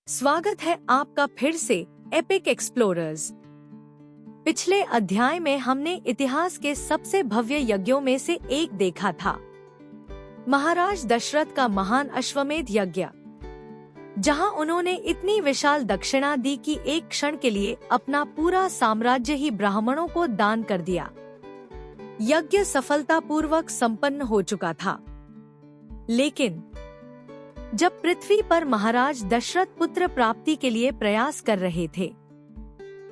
स्वागत है आपका फिर से एपिक एक्सप्लोरर्स। पिछले अध्याय में हमने इतिहास के सबसे भव्य यज्ञों में से एक देखा था, महाराज दशरथ का महान अश्वमेध यज्ञ, जहां उन्होंने इतनी विशाल दक्षिणा दी कि एक क्षण के लिए अपना पूरा साम्राज्य ही ब्राह्मणों को दान कर दिया। यज्ञ सफलतापूर्वक संपन्न हो चुका था, लेकिन जब पृथ्वी पर महाराज दशरथ पुत्र प्राप्ति के लिए प्रयास कर रहे थे,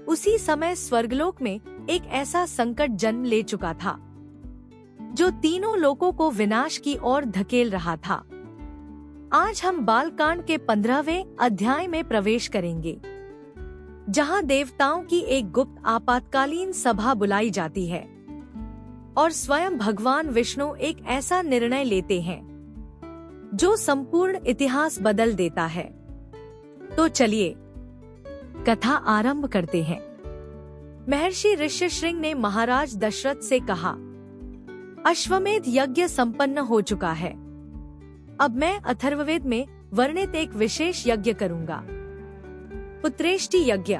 उसी समय स्वर्गलोक में एक ऐसा संकट जन्म ले चुका था जो तीनों लोकों को विनाश की ओर धकेल रहा था। आज हम बालकांड के 15वें अध्याय में प्रवेश करेंगे, जहां देवताओं की एक गुप्त आपातकालीन सभा बुलाई जाती है और स्वयं भगवान विष्णु एक ऐसा निर्णय लेते हैं जो संपूर्ण इतिहास बदल देता है। तो चलिए कथा आरंभ करते हैं। महर्षि ऋष्यशृंग ने महाराज दशरथ से कहा, अश्वमेध यज्ञ संपन्न हो चुका है। अब मैं अथर्ववेद में वर्णित एक विशेष यज्ञ करूंगा, पुत्रेष्टि यज्ञ।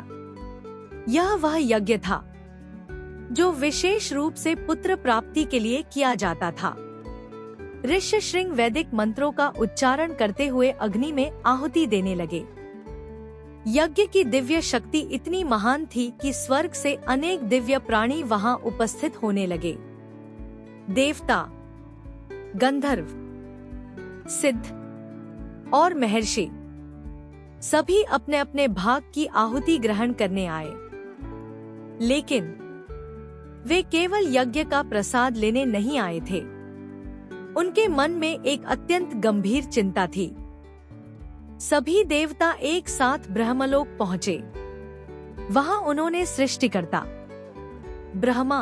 यह वह यज्ञ था जो विशेष रूप से पुत्र प्राप्ति के लिए किया जाता था। ऋष्यशृंग वैदिक मंत्रों का उच्चारण करते हुए अग्नि में आहुति देने लगे। यज्ञ की दिव्य शक्ति इतनी महान थी कि स्वर्ग से अनेक दिव्य प्राणी वहां उपस्थित होने लगे। देवता, गंधर्व, सिद्ध और महर्षि सभी अपने अपने भाग की आहुति ग्रहण करने आए, लेकिन वे केवल यज्ञ का प्रसाद लेने नहीं आए थे। उनके मन में एक अत्यंत गंभीर चिंता थी। सभी देवता एक साथ ब्रह्मलोक पहुँचे। वहां उन्होंने सृष्टिकर्ता ब्रह्मा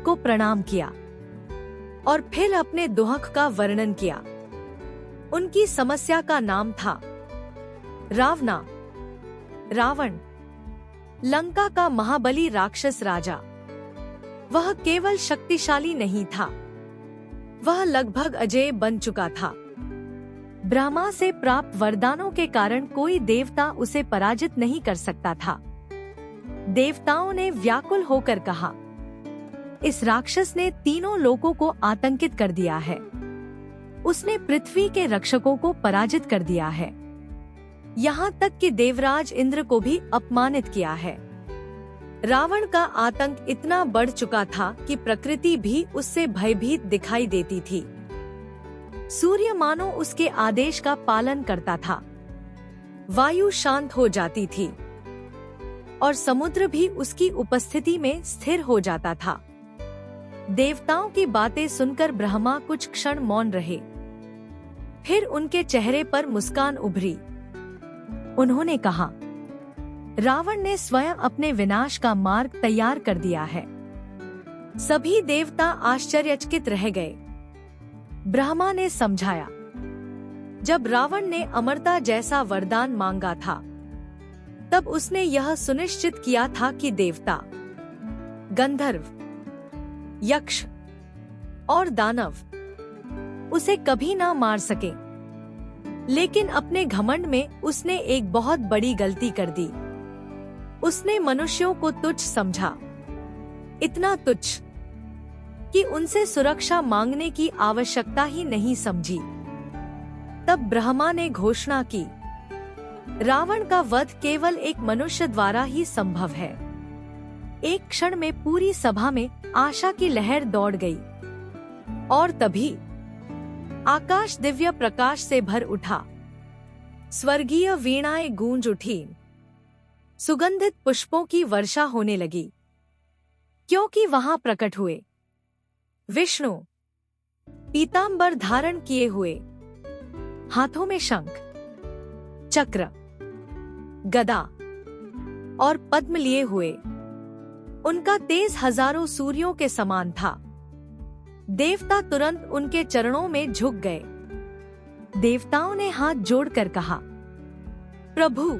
को प्रणाम किया और फिर अपने दुख का वर्णन किया। उनकी समस्या का नाम था रावण, लंका का महाबली राक्षस राजा। वह केवल शक्तिशाली नहीं था, वह लगभग अजेय बन चुका था। ब्रह्मा से प्राप्त वरदानों के कारण कोई देवता उसे पराजित नहीं कर सकता था। देवताओं ने व्याकुल होकर कहा, इस राक्षस ने तीनों लोकों को आतंकित कर दिया है। उसने पृथ्वी के रक्षकों को पराजित कर दिया है, यहाँ तक कि देवराज इंद्र को भी अपमानित किया है। रावण का आतंक इतना बढ़ चुका था कि प्रकृति भी उससे भयभीत दिखाई देती थी। सूर्य मानो उसके आदेश का पालन करता था, वायु शांत हो जाती थी और समुद्र भी उसकी उपस्थिति में स्थिर हो जाता था। देवताओं की बातें सुनकर ब्रह्मा कुछ क्षण मौन रहे, फिर उनके चेहरे पर मुस्कान उभरी। उन्होंने कहा, रावण ने स्वयं अपने विनाश का मार्ग तैयार कर दिया है। सभी देवता आश्चर्यचकित रह गए। ब्रह्मा ने समझाया, जब रावण ने अमरता जैसा वरदान मांगा था, तब उसने यह सुनिश्चित किया था कि देवता, गंधर्व, यक्ष और दानव उसे कभी ना मार सके। लेकिन अपने घमंड में उसने एक बहुत बड़ी गलती कर दी। उसने मनुष्यों को तुच्छ समझा, इतना तुच्छ कि उनसे सुरक्षा मांगने की आवश्यकता ही नहीं समझी। तब ब्रह्मा ने घोषणा की, रावण का वध केवल एक मनुष्य द्वारा ही संभव है। एक क्षण में पूरी सभा में आशा की लहर दौड़ गई और तभी आकाश दिव्य प्रकाश से भर उठा। स्वर्गीय वीणाएं गूंज उठी, सुगंधित पुष्पों की वर्षा होने लगी, क्योंकि वहां प्रकट हुए विष्णु, पीतांबर धारण किए हुए, हाथों में शंख, चक्र, गदा और पद्म लिए हुए। उनका तेज हजारों सूर्यों के समान था। देवता तुरंत उनके चरणों में झुक गए। देवताओं ने हाथ जोड़कर कहा, प्रभु,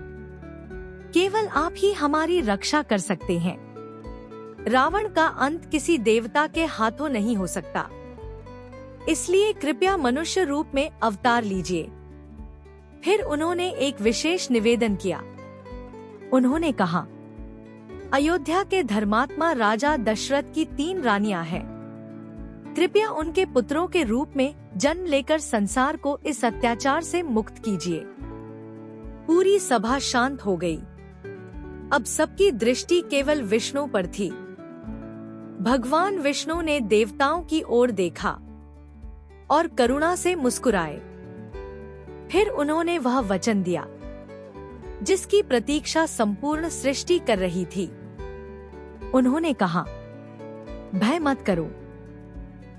केवल आप ही हमारी रक्षा कर सकते हैं। रावण का अंत किसी देवता के हाथों नहीं हो सकता, इसलिए कृपया मनुष्य रूप में अवतार लीजिए। फिर उन्होंने एक विशेष निवेदन किया। उन्होंने कहा, अयोध्या के धर्मात्मा राजा दशरथ की 3 रानियां हैं। कृपया उनके पुत्रों के रूप में जन्म लेकर संसार को इस अत्याचार से मुक्त कीजिए। पूरी सभा शांत हो गई। अब सबकी दृष्टि केवल विष्णु पर थी। भगवान विष्णु ने देवताओं की ओर देखा और करुणा से मुस्कुराए। फिर उन्होंने वह वचन दिया जिसकी प्रतीक्षा संपूर्ण सृष्टि कर रही थी। उन्होंने कहा, भय मत करो,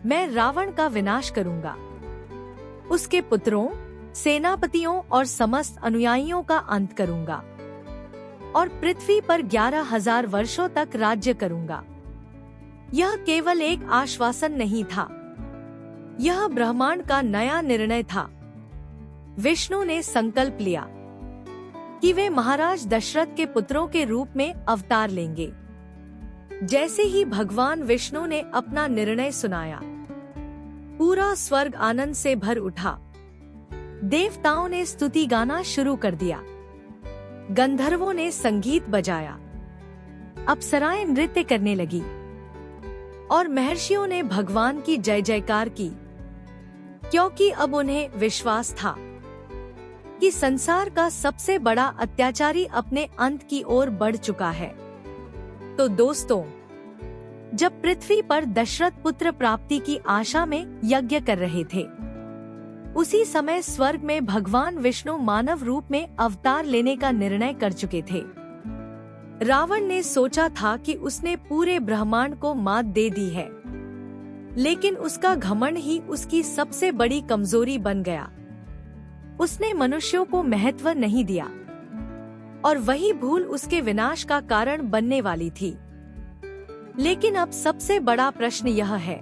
मैं रावण का विनाश करूंगा। उसके पुत्रों, सेनापतियों और समस्त अनुयायियों का अंत करूंगा और पृथ्वी पर 11,000 वर्षों तक राज्य करूंगा। यह केवल एक आश्वासन नहीं था, यह ब्रह्मांड का नया निर्णय था। विष्णु ने संकल्प लिया कि वे महाराज दशरथ के पुत्रों के रूप में अवतार लेंगे। जैसे ही भगवान विष्णु ने अपना निर्णय सुनाया, पूरा स्वर्ग आनंद से भर उठा। देवताओं ने स्तुति गाना शुरू कर दिया, गंधर्वों ने संगीत बजाया, अप्सराएं नृत्य करने लगी और महर्षियों ने भगवान की जय जयकार की, क्योंकि अब उन्हें विश्वास था कि संसार का सबसे बड़ा अत्याचारी अपने अंत की ओर बढ़ चुका है। तो दोस्तों, जब पृथ्वी पर दशरथ पुत्र प्राप्ति की आशा में यज्ञ कर रहे थे, उसी समय स्वर्ग में भगवान विष्णु मानव रूप में अवतार लेने का निर्णय कर चुके थे। रावण ने सोचा था कि उसने पूरे ब्रह्मांड को मात दे दी है, लेकिन उसका घमंड ही उसकी सबसे बड़ी कमजोरी बन गया। उसने मनुष्यों को महत्व नहीं दिया और वही भूल उसके विनाश का कारण बनने वाली थी। लेकिन अब सबसे बड़ा प्रश्न यह है,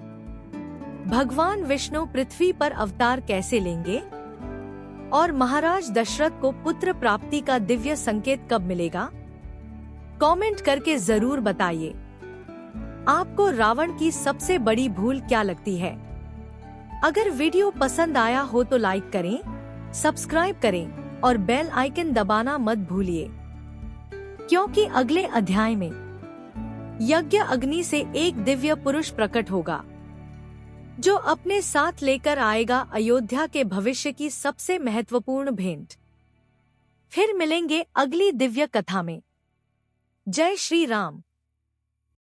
भगवान विष्णु पृथ्वी पर अवतार कैसे लेंगे और महाराज दशरथ को पुत्र प्राप्ति का दिव्य संकेत कब मिलेगा? कमेंट करके जरूर बताइए, आपको रावण की सबसे बड़ी भूल क्या लगती है? अगर वीडियो पसंद आया हो तो लाइक करें, सब्सक्राइब करें और बेल आइकन दबाना मत भूलिए, क्योंकि अगले अध्याय में यज्ञ अग्नि से एक दिव्य पुरुष प्रकट होगा, जो अपने साथ लेकर आएगा अयोध्या के भविष्य की सबसे महत्वपूर्ण भेंट। फिर मिलेंगे अगली दिव्य कथा में। जय श्री राम।